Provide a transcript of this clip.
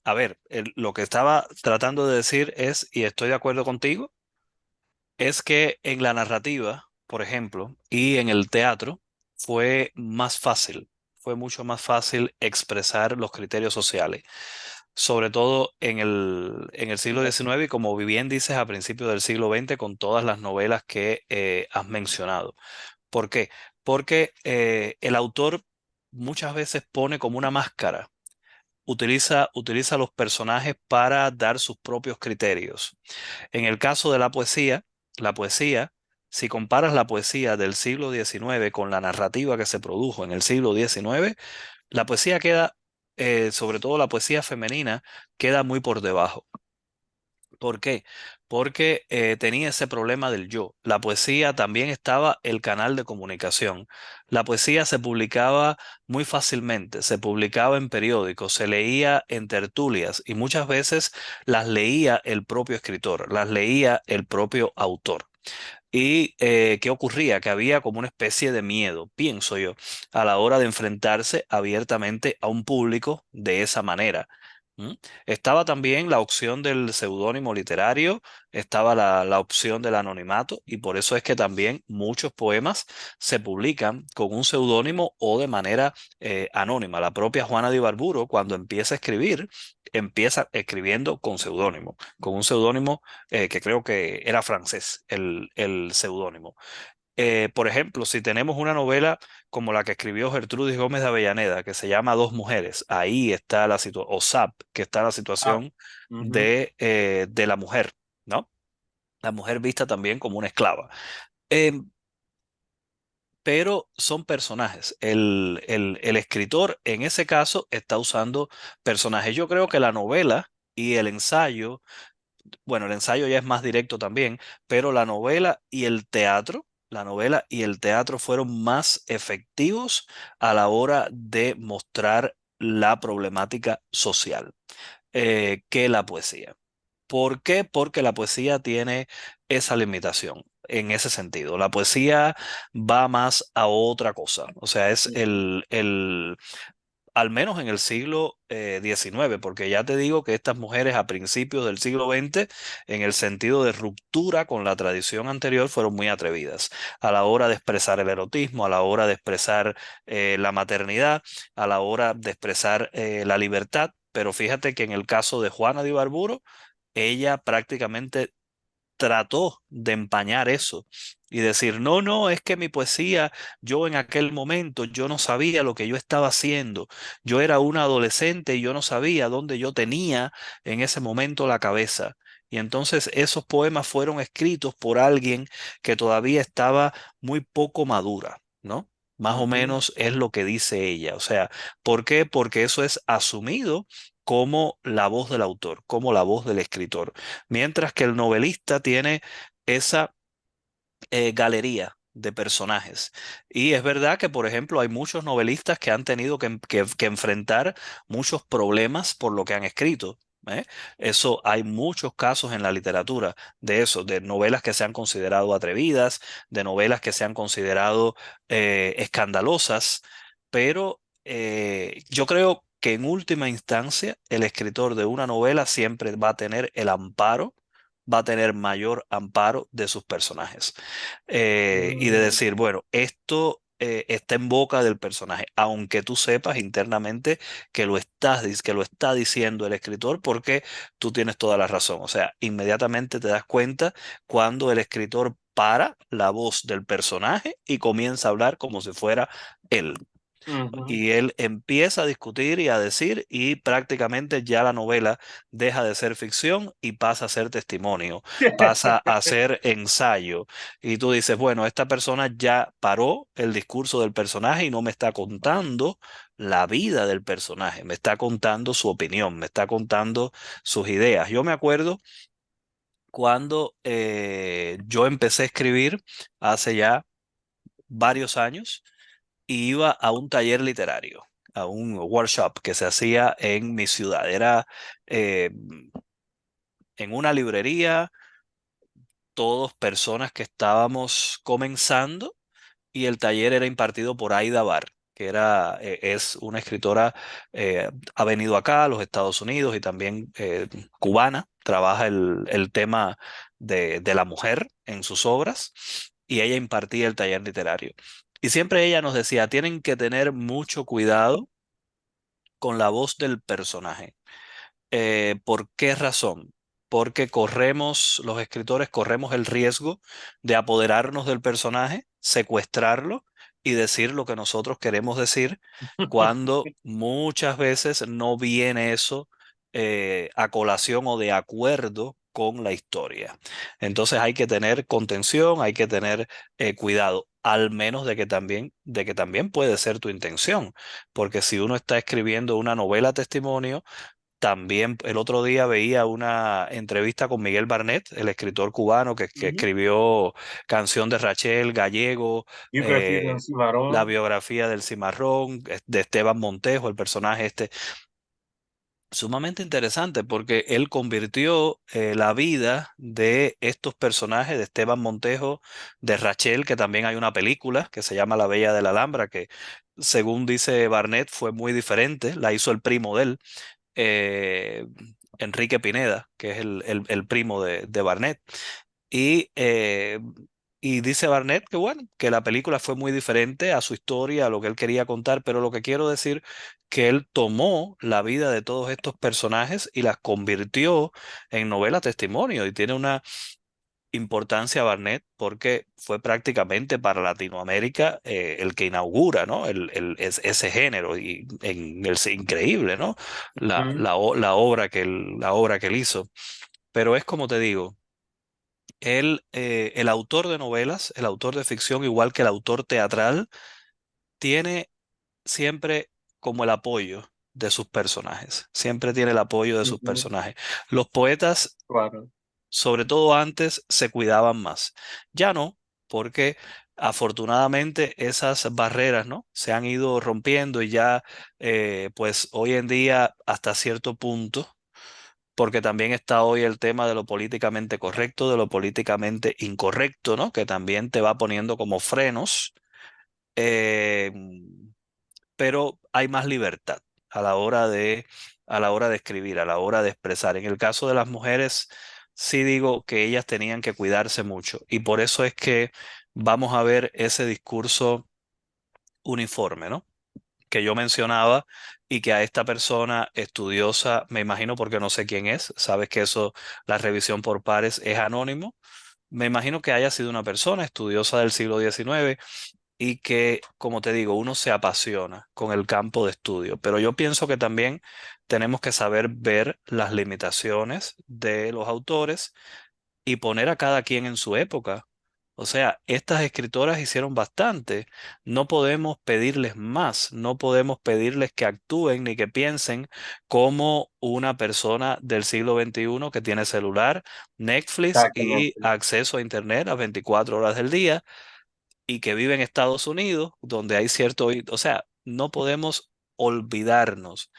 a ver, lo que estaba tratando de decir es, y estoy de acuerdo contigo, es que en la narrativa, por ejemplo, y en el teatro, fue más fácil, fue mucho más fácil expresar los criterios sociales, sobre todo en el siglo XIX y como bien dices a principios del siglo XX con todas las novelas que has mencionado. ¿Por qué? Porque el autor muchas veces pone como una máscara, utiliza los personajes para dar sus propios criterios. En el caso de la poesía, si comparas la poesía del siglo XIX con la narrativa que se produjo en el siglo XIX, la poesía queda, sobre todo la poesía femenina, queda muy por debajo. ¿Por qué? Porque tenía ese problema del yo. La poesía también estaba el canal de comunicación. La poesía se publicaba muy fácilmente, se publicaba en periódicos, se leía en tertulias y muchas veces las leía el propio escritor, las leía el propio autor. ¿Y qué ocurría? Que había como una especie de miedo, pienso yo, a la hora de enfrentarse abiertamente a un público de esa manera. ¿Mm? Estaba también la opción del seudónimo literario, estaba la opción del anonimato, y por eso es que también muchos poemas se publican con un seudónimo o de manera anónima. La propia Juana de Ibarburo, cuando empieza a escribir, empieza escribiendo con seudónimo, con un seudónimo que creo que era francés, el seudónimo. Por ejemplo, si tenemos una novela como la que escribió Gertrudis Gómez de Avellaneda, que se llama Dos mujeres, ahí está la situación, o SAP, que está la Ah, situación ujú. de la mujer, ¿no? La mujer vista también como una esclava. Em, pero son personajes. El escritor en ese caso está usando personajes. Yo creo que la novela y el ensayo, bueno, el ensayo ya es más directo también, pero la novela y el teatro fueron más efectivos a la hora de mostrar la problemática social que la poesía. ¿Por qué? Porque la poesía tiene esa limitación. En ese sentido, la poesía va más a otra cosa. O sea, es al menos en el siglo XIX, porque ya te digo que estas mujeres a principios del siglo XX, en el sentido de ruptura con la tradición anterior, fueron muy atrevidas a la hora de expresar el erotismo, a la hora de expresar la maternidad, a la hora de expresar la libertad. Pero fíjate que en el caso de Juana de Ibarburo, ella prácticamente trató de empañar eso y decir, no, no, es que mi poesía, yo en aquel momento, yo no sabía lo que yo estaba haciendo. Yo era una adolescente y yo no sabía dónde yo tenía en ese momento la cabeza. Y entonces esos poemas fueron escritos por alguien que todavía estaba muy poco madura, ¿no? Más o Ujú. menos es lo que dice ella. O sea, ¿por qué? Porque eso es asumido como la voz del autor, como la voz del escritor, mientras que el novelista tiene esa galería de personajes. Y es verdad que, por ejemplo, hay muchos novelistas que han tenido que enfrentar muchos problemas por lo que han escrito. ¿Eh? Eso hay muchos casos en la literatura de eso, de novelas que se han considerado atrevidas, de novelas que se han considerado escandalosas, pero yo creo que en última instancia el escritor de una novela siempre va a tener el amparo, va a tener mayor amparo de sus personajes. Y de Mm. decir, bueno, esto está en boca del personaje, aunque tú sepas internamente que lo está diciendo el escritor, porque tú tienes toda la razón. O sea, inmediatamente te das cuenta cuando el escritor para la voz del personaje y comienza a hablar como si fuera él. Ujú. Y él empieza a discutir y a decir y prácticamente ya la novela deja de ser ficción y pasa a ser testimonio, pasa a ser ensayo. Y tú dices, bueno, esta persona ya paró el discurso del personaje y no me está contando la vida del personaje, me está contando su opinión, me está contando sus ideas. Yo me acuerdo cuando yo empecé a escribir hace ya varios años y iba a un taller literario, a un workshop que se hacía en mi ciudad. Era eh, en una librería, todos personas que estábamos comenzando y el taller era impartido por Aida Bar, que es una escritora, ha venido acá a los Estados Unidos y también cubana, trabaja el tema de la mujer en sus obras y ella impartía el taller literario. Y siempre ella nos decía, tienen que tener mucho cuidado con la voz del personaje. ¿Por qué razón? Porque los escritores corremos el riesgo de apoderarnos del personaje, secuestrarlo y decir lo que nosotros queremos decir, cuando muchas veces no viene eso a colación o de acuerdo con la historia. Entonces hay que tener contención, hay que tener cuidado. Al menos de que también puede ser tu intención, porque si uno está escribiendo una novela testimonio, también el otro día veía una entrevista con Miguel Barnett, el escritor cubano que Ujú. escribió Canción de Rachel, Gallego, Biografía de un eh, la cimarrón. biografía del Cimarrón, de Esteban Montejo, el personaje este, sumamente interesante porque él convirtió la vida de estos personajes, de Esteban Montejo, de Rachel, que también hay una película que se llama La Bella de la Alhambra, que según dice Barnett fue muy diferente, la hizo el primo de él, eh, Enrique Pineda, que es el primo de Barnett. Y, eh, y dice Barnett que bueno, que la película fue muy diferente a su historia, a lo que él quería contar, pero lo que quiero decir que él tomó la vida de todos estos personajes y las convirtió en novela testimonio y tiene una importancia Barnett porque fue prácticamente para Latinoamérica el que inaugura, ¿no? Ese género y es increíble, ¿no? Ujú, La obra que él hizo. Pero es como te digo, el autor de novelas, el autor de ficción, igual que el autor teatral, tiene siempre como el apoyo de sus personajes. Siempre tiene el apoyo de sus ujú, personajes. Los poetas, claro. sobre todo antes, se cuidaban más. Ya no, porque afortunadamente esas barreras, ¿no? Se han ido rompiendo y ya, pues hoy en día, hasta cierto punto, porque también está hoy el tema de lo políticamente correcto, de lo políticamente incorrecto, ¿no? Que también te va poniendo como frenos, eh, pero hay más libertad a la hora de escribir, a la hora de expresar. En el caso de las mujeres, sí digo que ellas tenían que cuidarse mucho y por eso es que vamos a ver ese discurso uniforme, ¿no? Que yo mencionaba y que a esta persona estudiosa, me imagino porque no sé quién es, sabes que eso, la revisión por pares es anónimo, me imagino que haya sido una persona estudiosa del siglo XIX y que, como te digo, uno se apasiona con el campo de estudio, pero yo pienso que también tenemos que saber ver las limitaciones de los autores y poner a cada quien en su época. O sea, estas escritoras hicieron bastante. No podemos pedirles más, no podemos pedirles que actúen ni que piensen como una persona del siglo XXI que tiene celular, Netflix y Exactamente. acceso a Internet a 24 horas del día y que vive en Estados Unidos, donde hay cierto, o sea, no podemos olvidarnos